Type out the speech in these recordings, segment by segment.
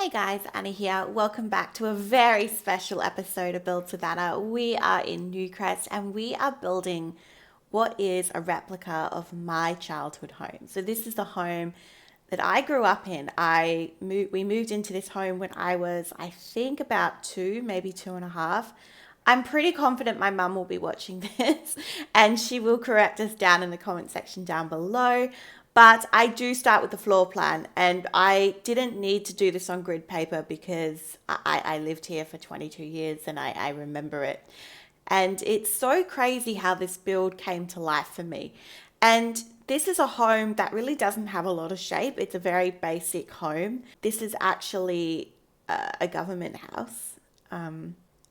Hey guys, Anna here. Welcome back to a very special episode of Build Savannah. We are in Newcrest and we are building what is a replica of my childhood home. So this is the home that I grew up in. We moved into this home when I was, I think, about two, maybe 2.5. I'm pretty confident my mum will be watching this and she will correct us down in the comment section down below. But I do start with the floor plan, and I didn't need to do this on grid paper because I lived here for 22 years and I remember it. And it's so crazy how this build came to life for me. And this is a home that really doesn't have a lot of shape. It's a very basic home. This is actually a government house.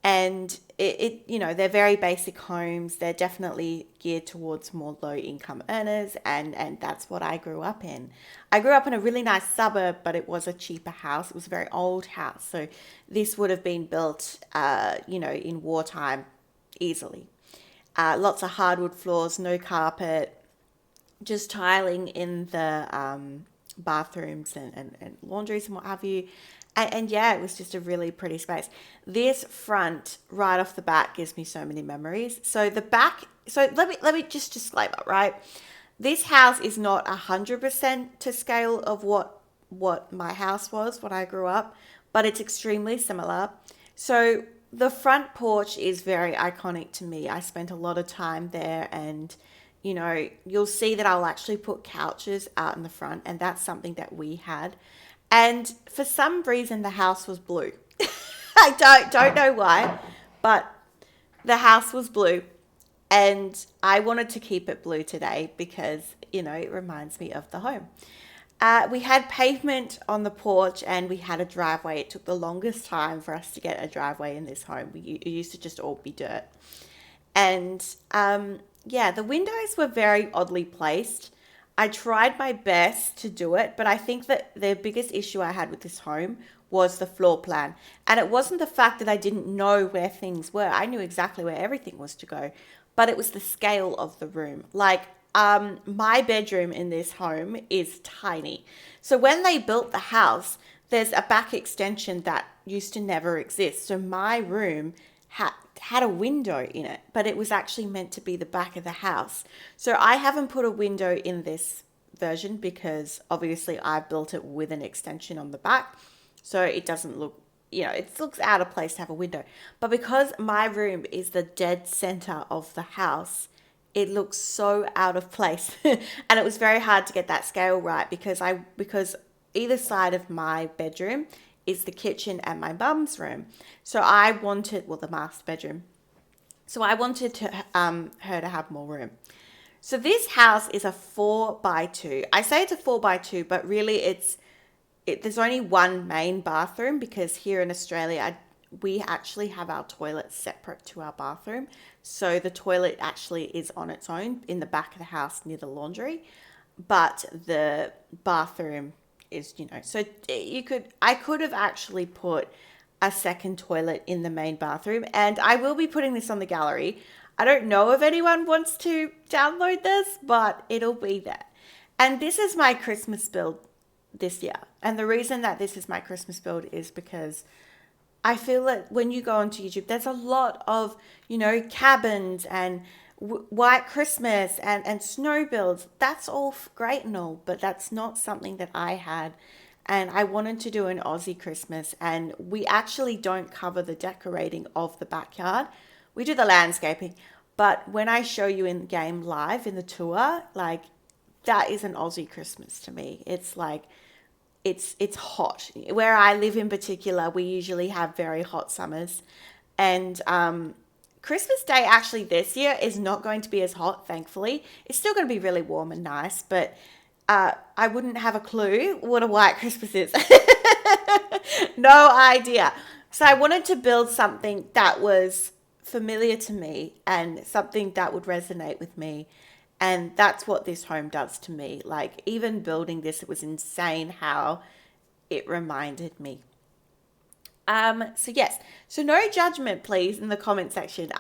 And they're very basic homes. They're definitely geared towards more low income earners. And that's what I grew up in. I grew up in a really nice suburb, but it was a cheaper house. It was a very old house. So this would have been built, in wartime easily. Lots of hardwood floors, no carpet, just tiling in the bathrooms and laundries and what have you. And yeah, it was just a really pretty space. This front, right off the bat, gives me so many memories. So the back, so let me just disclaimer, right? This house is not 100% to scale of what my house was when I grew up, but it's extremely similar. So the front porch is very iconic to me. I spent a lot of time there, and you'll see that I'll actually put couches out in the front, and that's something that we had. And for some reason, the house was blue. I don't know why, but the house was blue, and I wanted to keep it blue today because it reminds me of the home. We had pavement on the porch and we had a driveway. It took the longest time for us to get a driveway in this home. It used to just all be dirt. And the windows were very oddly placed. I tried my best to do it, but I think that the biggest issue I had with this home was the floor plan. And it wasn't the fact that I didn't know where things were. I knew exactly where everything was to go, but it was the scale of the room. My bedroom in this home is tiny. So when they built the house, there's a back extension that used to never exist. So my room had a window in it, but it was actually meant to be the back of the house. So I haven't put a window in this version because obviously I built it with an extension on the back. So it doesn't look, it looks out of place to have a window. But because my room is the dead center of the house, it looks so out of place. And it was very hard to get that scale right because either side of my bedroom is the kitchen and my mum's room. So I wanted, the master bedroom. So I wanted her to have more room. So this house is a 4x2. I say it's a 4x2, but really there's only one main bathroom because here in Australia, we actually have our toilet separate to our bathroom. So the toilet actually is on its own in the back of the house near the laundry, but the bathroom is, so I could have actually put a second toilet in the main bathroom, and I will be putting this on the gallery. I don't know if anyone wants to download this, but it'll be there. And this is my Christmas build this year. And the reason that this is my Christmas build is because I feel that when you go onto YouTube, there's a lot of, cabins and white Christmas and snow builds. That's all great and all, but that's not something that I had. And I wanted to do an Aussie Christmas, and we actually don't cover the decorating of the backyard. We do the landscaping, but when I show you in game live in the tour, that is an Aussie Christmas to me. It's it's hot. Where I live in particular, we usually have very hot summers, and Christmas Day actually this year is not going to be as hot, thankfully. It's still going to be really warm and nice, but I wouldn't have a clue what a white Christmas is. No idea. So I wanted to build something that was familiar to me and something that would resonate with me. And that's what this home does to me. Even building this, it was insane how it reminded me. So yes, so no judgment, please, in the comment section.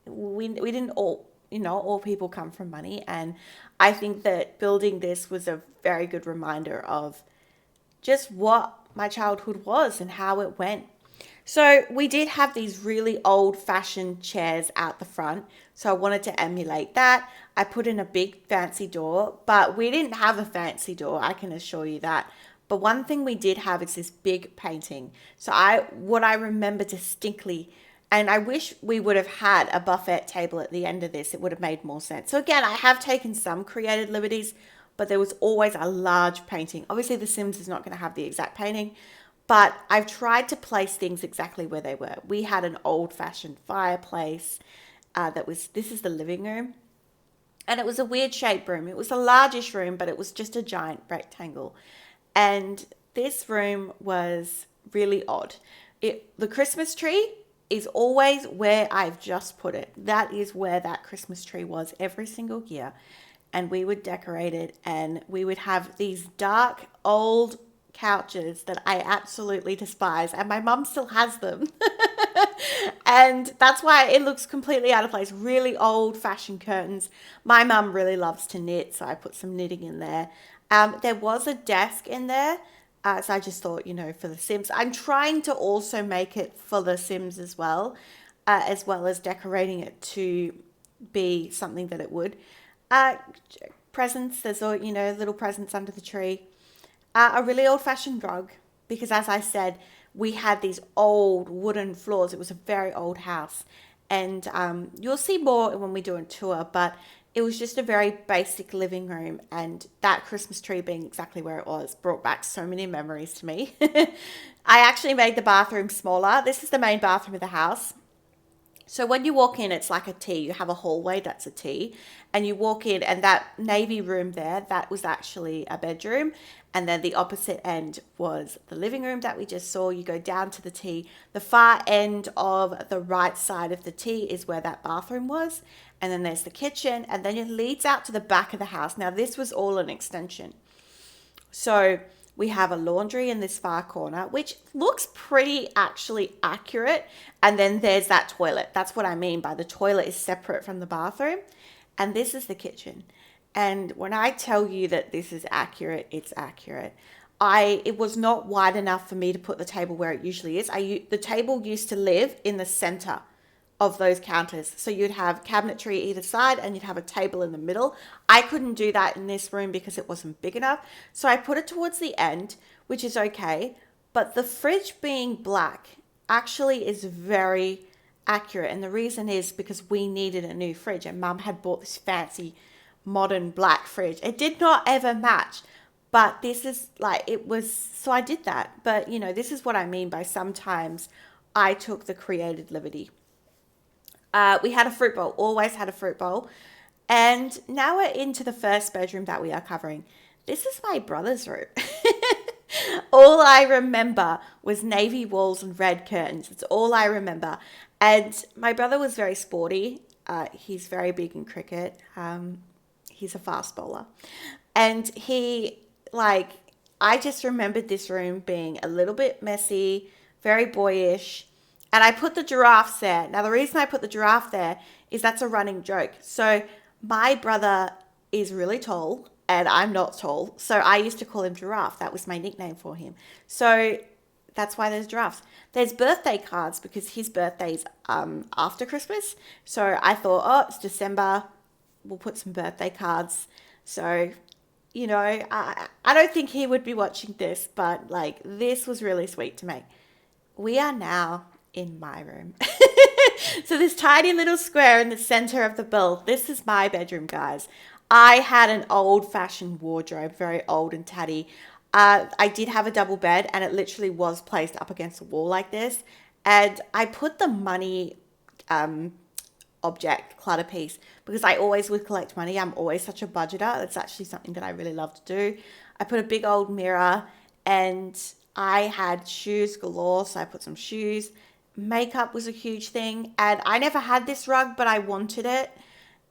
We didn't all people come from money, and I think that building this was a very good reminder of just what my childhood was and how it went. So we did have these really old-fashioned chairs out the front. So I wanted to emulate that. I put in a big fancy door, but we didn't have a fancy door, I can assure you that. But one thing we did have is this big painting. So what I remember distinctly, and I wish we would have had a buffet table at the end of this, it would have made more sense. So again, I have taken some creative liberties, but there was always a large painting. Obviously, The Sims is not going to have the exact painting, but I've tried to place things exactly where they were. We had an old-fashioned fireplace. This is the living room. And it was a weird shaped room. It was a largish room, but it was just a giant rectangle. And this room was really odd. The Christmas tree is always where I've just put it. That is where that Christmas tree was every single year. And we would decorate it, and we would have these dark old couches that I absolutely despise, and my mum still has them. And that's why it looks completely out of place. Really old fashioned curtains. My mum really loves to knit, so I put some knitting in there. There was a desk in there, so I just thought, for The Sims. I'm trying to also make it for The Sims as well as decorating it to be something that it would. Presents, there's all, little presents under the tree. A really old-fashioned rug, because as I said, we had these old wooden floors. It was a very old house. And you'll see more when we do a tour, but it was just a very basic living room. And that Christmas tree being exactly where it was brought back so many memories to me. I actually made the bathroom smaller. This is the main bathroom of the house. So when you walk in, it's like a T. You have a hallway, that's a T. And you walk in, and that navy room there, that was actually a bedroom. And then the opposite end was the living room that we just saw. You go down to the T. The far end of the right side of the T is where that bathroom was. And then there's the kitchen. And then it leads out to the back of the house. Now, this was all an extension. So we have a laundry in this far corner, which looks pretty actually accurate. And then there's that toilet. That's what I mean by the toilet is separate from the bathroom. And this is the kitchen. And when I tell you that this is accurate, it's accurate. It was not wide enough for me to put the table where it usually is. The table used to live in the center of those counters. So you'd have cabinetry either side and you'd have a table in the middle. I couldn't do that in this room because it wasn't big enough. So I put it towards the end, which is okay. But the fridge being black actually is very accurate. And the reason is because we needed a new fridge, and Mum had bought this fancy modern black fridge. It did not ever match, but this is it was, so I did that. But this is what I mean by sometimes I took the creative liberty. We had a fruit bowl, always had a fruit bowl. And now we're into the first bedroom that we are covering. This is my brother's room. All I remember was navy walls and red curtains. It's all I remember. And my brother was very sporty. He's very big in cricket. He's a fast bowler. And I just remembered this room being a little bit messy, very boyish. And I put the giraffes there. Now, the reason I put the giraffe there is that's a running joke. So my brother is really tall and I'm not tall. So I used to call him Giraffe. That was my nickname for him. So that's why there's giraffes. There's birthday cards because his birthday's after Christmas. So I thought, it's December. We'll put some birthday cards. So, I don't think he would be watching this, but this was really sweet to me. We are now in my room. So this tiny little square in the center of the build, this is my bedroom, guys. I had an old-fashioned wardrobe, very old and tatty. I did have a double bed, and it literally was placed up against the wall like this. And I put the money object clutter piece because I always would collect money. I'm always such a budgeter. That's actually something that I really love to do. I put a big old mirror, and I had shoes galore, so I put some shoes. Makeup was a huge thing, and I never had this rug, but I wanted it,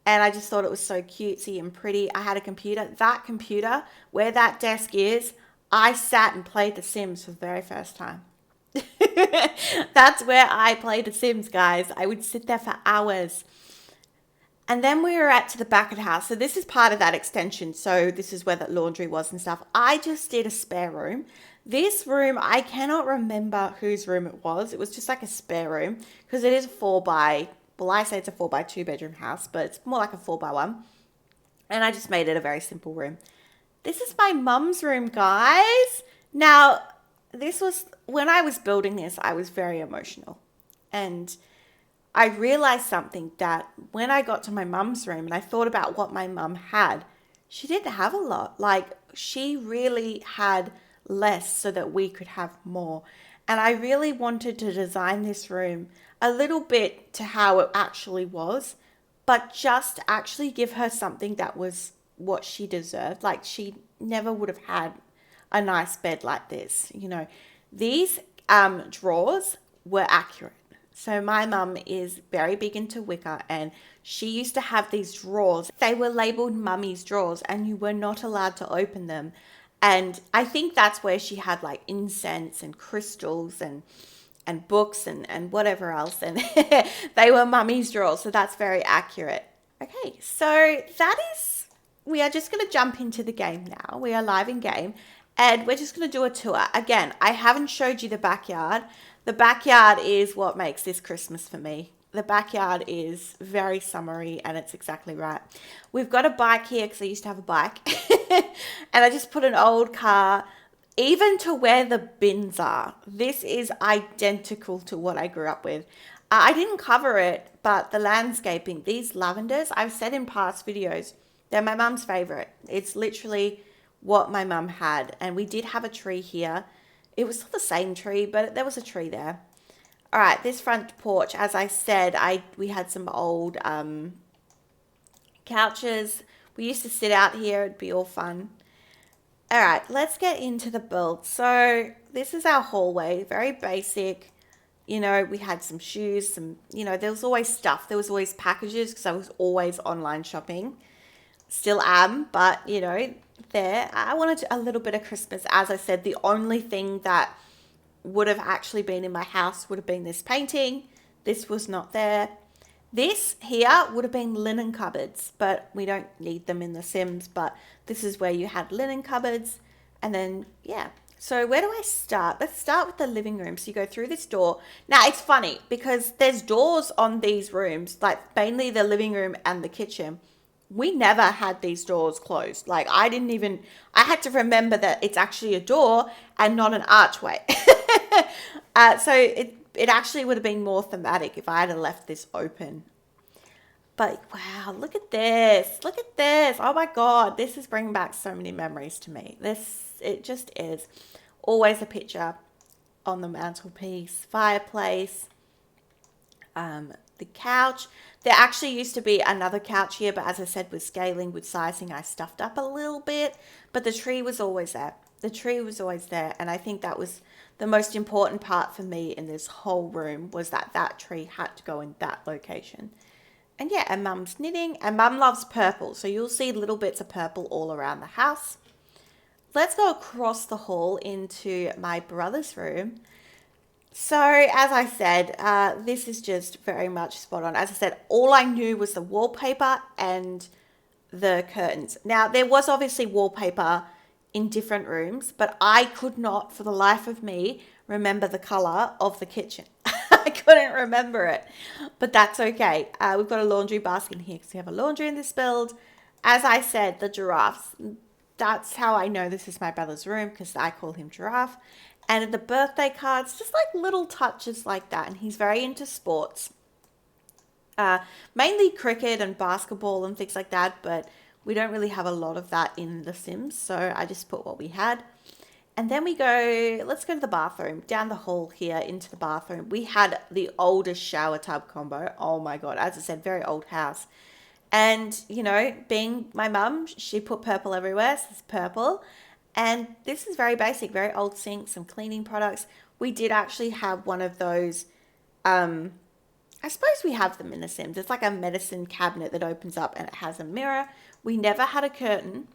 and I just thought it was so cutesy and pretty. I had a computer. That computer, where that desk is, I sat and played The Sims for the very first time. That's where I played The Sims, guys. I would sit there for hours. And then we were at to the back of the house. So this is part of that extension. So this is where that laundry was and stuff. I just did a spare room. This room, I cannot remember whose room it was. It was just like a spare room because it is a well, I say it's a 4x2 bedroom house, but it's more like a 4x1. And I just made it a very simple room. This is my mum's room, guys. Now, this was, when I was building this, I was very emotional. And I realized something, that when I got to my mum's room and I thought about what my mum had, she didn't have a lot. Like, she really had less so that we could have more. And I really wanted to design this room a little bit to how it actually was, but just actually give her something that was what she deserved. Like, she never would have had a nice bed like this. You know, these drawers were accurate. So my mum is very big into Wicca, and she used to have these drawers. They were labeled mummy's drawers, and you were not allowed to open them. And I think that's where she had like incense and crystals and books and whatever else. And they were mummy's drawers. So that's very accurate. Okay, so we are just going to jump into the game now. We are live in game, and we're just going to do a tour. Again, I haven't showed you the backyard. The backyard is what makes this Christmas for me. The backyard is very summery, and it's exactly right. We've got a bike here because I used to have a bike. And I just put an old car, even to where the bins are. This is identical to what I grew up with. I didn't cover it, but the landscaping, these lavenders, I've said in past videos, they're my mum's favorite. It's literally what my mum had. And we did have a tree here. It was not the same tree, but there was a tree there. All right, this front porch, as I said, we had some old couches. We used to sit out here. It'd be all fun. All right, let's get into the build. So this is our hallway, very basic. You know, we had some shoes, there was always stuff. There was always packages because I was always online shopping. Still am, but, there. I wanted a little bit of Christmas. As I said, the only thing that would have actually been in my house would have been this painting. This was not there. This here would have been linen cupboards, but we don't need them in The Sims. But this is where you had linen cupboards. And then, yeah. So where do I start? Let's start with the living room. So you go through this door. Now, it's funny because there's doors on these rooms, like mainly the living room and the kitchen. We never had these doors closed. Like, I had to remember that it's actually a door and not an archway. So it actually would have been more thematic if I had left this open. But wow, look at this. Look at this. Oh my God. This is bringing back so many memories to me. It just is. Always a picture on the mantelpiece, fireplace, the couch. There actually used to be another couch here, but as I said, with scaling, with sizing, I stuffed up a little bit. But the tree was always there. The tree was always there. And I think that was the most important part for me in this whole room, was that tree had to go in that location. And yeah, and Mum's knitting. And Mum loves purple. So you'll see little bits of purple all around the house. Let's go across the hall into my brother's room. So, as I said, this is just very much spot on. As I said, all I knew was the wallpaper and the curtains. Now, there was obviously wallpaper in different rooms, but I could not, for the life of me, remember the color of the kitchen. I couldn't remember it, but that's okay. We've got a laundry basket in here because we have a laundry in this build. As I said, the giraffes. That's how I know this is my brother's room, because I call him Giraffe. And the birthday cards, just like little touches like that. And he's very into sports. Mainly cricket and basketball and things like that. But we don't really have a lot of that in The Sims. So I just put what we had. And then let's go to the bathroom. Down the hall here into the bathroom. We had the oldest shower tub combo. Oh my God. As I said, very old house. And, being my mum, she put purple everywhere. So it's purple. And this is very basic, very old sink, some cleaning products. We did actually have one of those, I suppose we have them in The Sims. It's like a medicine cabinet that opens up and it has a mirror. We never had a curtain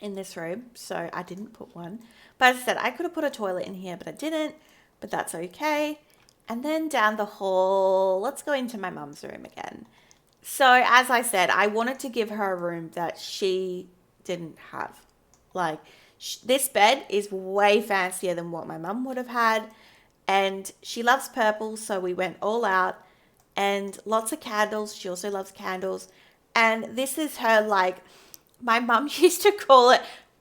in this room, so I didn't put one. But as I said, I could have put a toilet in here, but I didn't. But that's okay. And then down the hall, let's go into my mum's room again. So, as I said, I wanted to give her a room that she didn't have. Like, this bed is way fancier than what my mum would have had. And she loves purple, so we went all out. And lots of candles. She also loves candles. And this is her, like, my mum used to call it,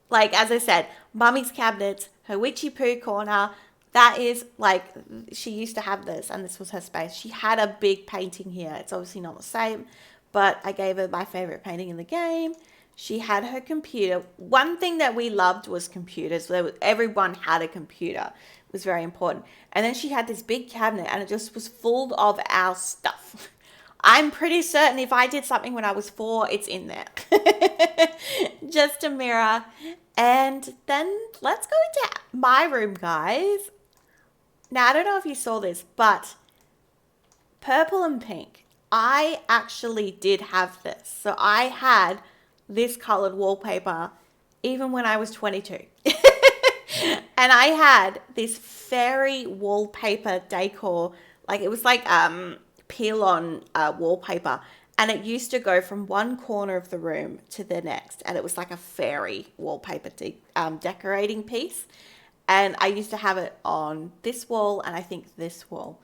like, as I said, mummy's cabinets, her witchy poo corner. That is like, she used to have this, and this was her space. She had a big painting here. It's obviously not the same, but I gave her my favorite painting in the game. She had her computer. One thing that we loved was computers. Everyone had a computer. It was very important. And then she had this big cabinet, and it just was full of our stuff. I'm pretty certain if I did something when I was 4, it's in there. Just a mirror. And then let's go into my room, guys. Now, I don't know if you saw this, but purple and pink. I actually did have this. So I had this colored wallpaper even when I was 22. And I had this fairy wallpaper decor. Like, it was like peel on wallpaper. And it used to go from one corner of the room to the next. And it was like a fairy wallpaper decorating piece. And I used to have it on this wall and I think this wall.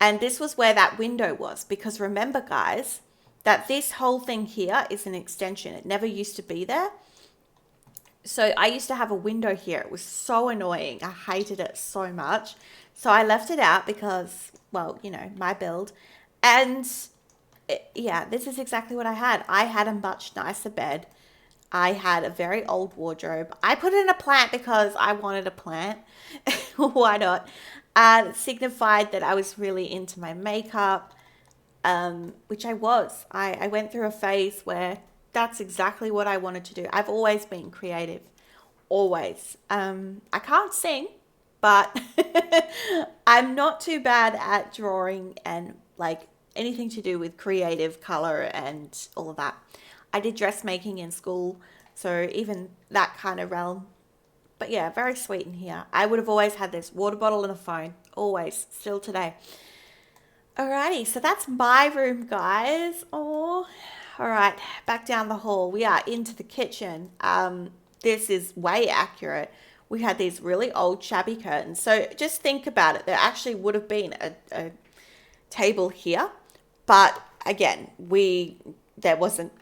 And this was where that window was. Because remember, guys, that this whole thing here is an extension. It never used to be there. So I used to have a window here. It was so annoying. I hated it so much. So I left it out because, well, you know, my build. And yeah, this is exactly what I had. I had a much nicer bed. I had a very old wardrobe. I put in a plant because I wanted a plant. Why not? It signified that I was really into my makeup, which I was. I went through a phase where that's exactly what I wanted to do. I've always been creative. Always. I can't sing, but I'm not too bad at drawing and like anything to do with creative color and all of that. I did dressmaking in school, so even that kind of realm. But yeah, very sweet in here. I would have always had this water bottle and a phone. Always. Still today. Alrighty, so that's my room, guys. Oh, all right, back down the hall. We are into the kitchen. This is way accurate. We had these really old shabby curtains. So just think about it. There actually would have been a table here, but again, there wasn't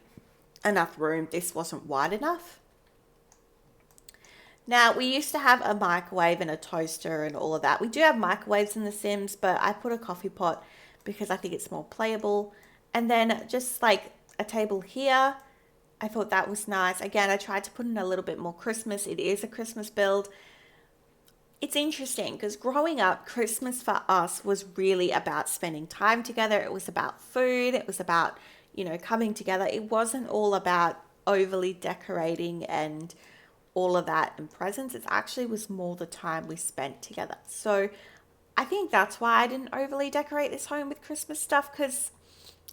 enough room. This wasn't wide enough. Now, we used to have a microwave and a toaster and all of that. We do have microwaves in The Sims, but I put a coffee pot because I think it's more playable. And then just like a table here, I thought that was nice. Again, I tried to put in a little bit more Christmas. It is a Christmas build. It's interesting because growing up, Christmas for us was really about spending time together. It was about food. It was about, you know, coming together. It wasn't all about overly decorating and all of that and presents. It actually was more the time we spent together. So I think that's why I didn't overly decorate this home with Christmas stuff, because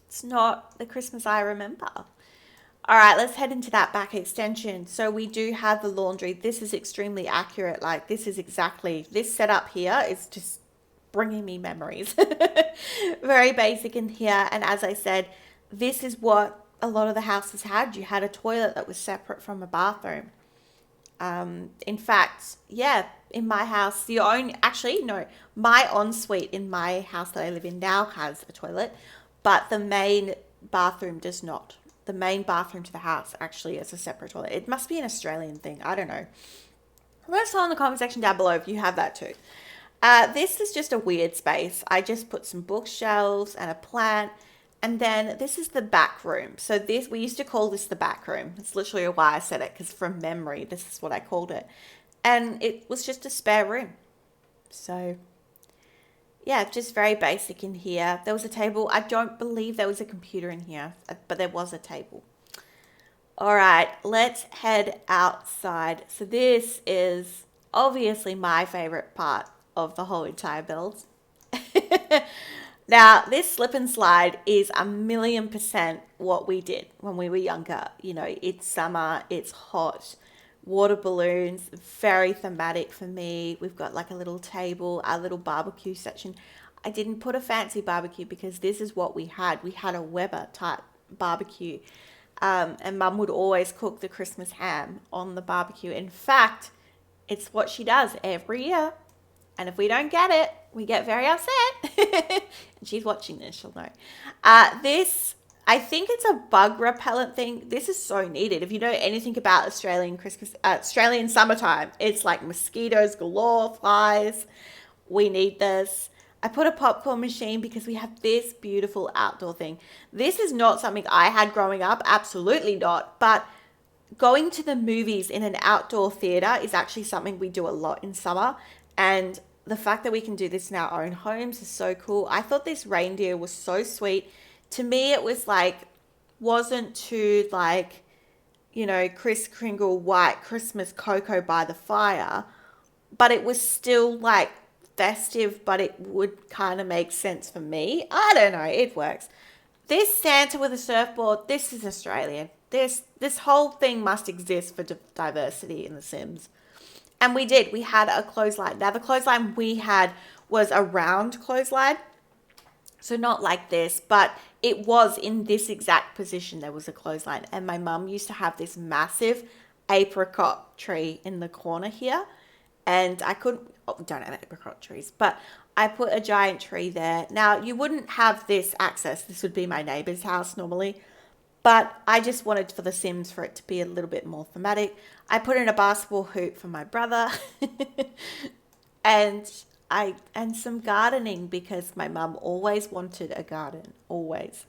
it's not the Christmas I remember. All right, let's head into that back extension. So we do have the laundry. This is extremely accurate. Like, this is exactly, this setup here is just bringing me memories. Very basic in here. And as I said, this is what a lot of the houses had. You had a toilet that was separate from a bathroom. In fact, yeah, in my house, my ensuite in my house that I live in now has a toilet, but the main bathroom does not. The main bathroom to the house actually is a separate toilet. It must be an Australian thing. I don't know. Let us know in the comment section down below if you have that too. This is just a weird space. I just put some bookshelves and a plant. And then this is the back room. So this, we used to call this the back room. It's literally why I said it, because from memory, this is what I called it. And it was just a spare room. So yeah, just very basic in here. There was a table. I don't believe there was a computer in here, but there was a table. All right, let's head outside. So this is obviously my favorite part of the whole entire build. Now, this slip and slide is 1,000,000% what we did when we were younger. You know, it's summer, it's hot, water balloons, very thematic for me. We've got like a little table, our little barbecue section. I didn't put a fancy barbecue because this is what we had. We had a Weber type barbecue. And Mum would always cook the Christmas ham on the barbecue. In fact, it's what she does every year. And if we don't get it, we get very upset. And she's watching this, she'll know. This, I think it's a bug repellent thing. This is so needed. If you know anything about Australian Christmas, Australian summertime, it's like mosquitoes galore, flies. We need this. I put a popcorn machine because we have this beautiful outdoor thing. This is not something I had growing up, absolutely not. But going to the movies in an outdoor theater is actually something we do a lot in summer. And the fact that we can do this in our own homes is so cool. I thought this reindeer was so sweet. To me, it was like, wasn't too like, Kris Kringle white Christmas cocoa by the fire, but it was still like festive, but it would kind of make sense for me. I don't know, it works. This Santa with a surfboard, this is Australian. This whole thing must exist for diversity in The Sims. And we did. We had a clothesline. Now, the clothesline we had was a round clothesline. So not like this, but it was in this exact position. There was a clothesline. And my mum used to have this massive apricot tree in the corner here. And I couldn't, don't have apricot trees, but I put a giant tree there. Now, you wouldn't have this access. This would be my neighbor's house normally. But I just wanted for The Sims for it to be a little bit more thematic. I put in a basketball hoop for my brother and some gardening because my mum always wanted a garden, always.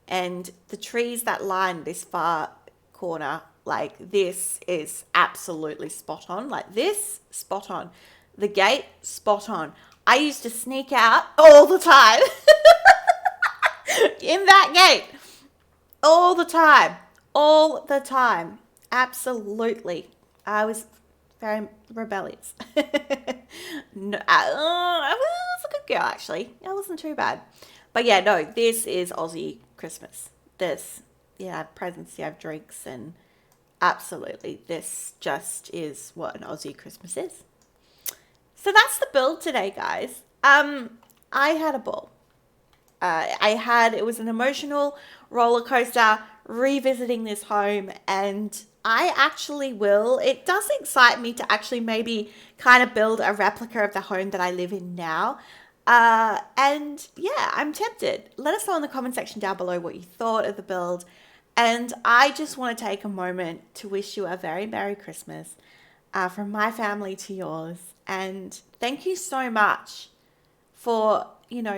And the trees that line this far corner, like this is absolutely spot on. Like this, spot on. The gate, spot on. I used to sneak out all the time in that gate. All the time. Absolutely. I was very rebellious. No, I was a good girl, actually. I wasn't too bad. But yeah, no, this is Aussie Christmas. This, you have presents, you have drinks, and absolutely, this just is what an Aussie Christmas is. So that's the build today, guys. I had a ball. It was an emotional roller coaster revisiting this home, and I actually will. It does excite me to actually maybe kind of build a replica of the home that I live in now. And yeah, I'm tempted. Let us know in the comment section down below what you thought of the build. And I just want to take a moment to wish you a very Merry Christmas from my family to yours. And thank you so much for,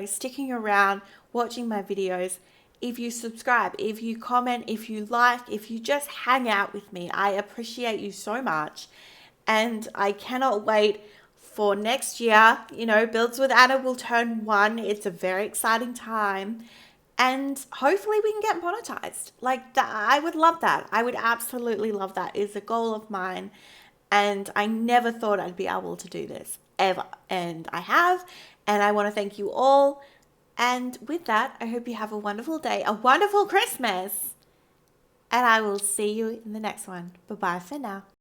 sticking around, watching my videos. If you subscribe, if you comment, if you like, if you just hang out with me, I appreciate you so much. And I cannot wait for next year. Builds with Anna will turn 1. It's a very exciting time. And hopefully we can get monetized. Like that, I would love that. I would absolutely love that. It's a goal of mine. And I never thought I'd be able to do this ever. And I have. And I want to thank you all. And with that, I hope you have a wonderful day, a wonderful Christmas. And I will see you in the next one. Bye-bye for now.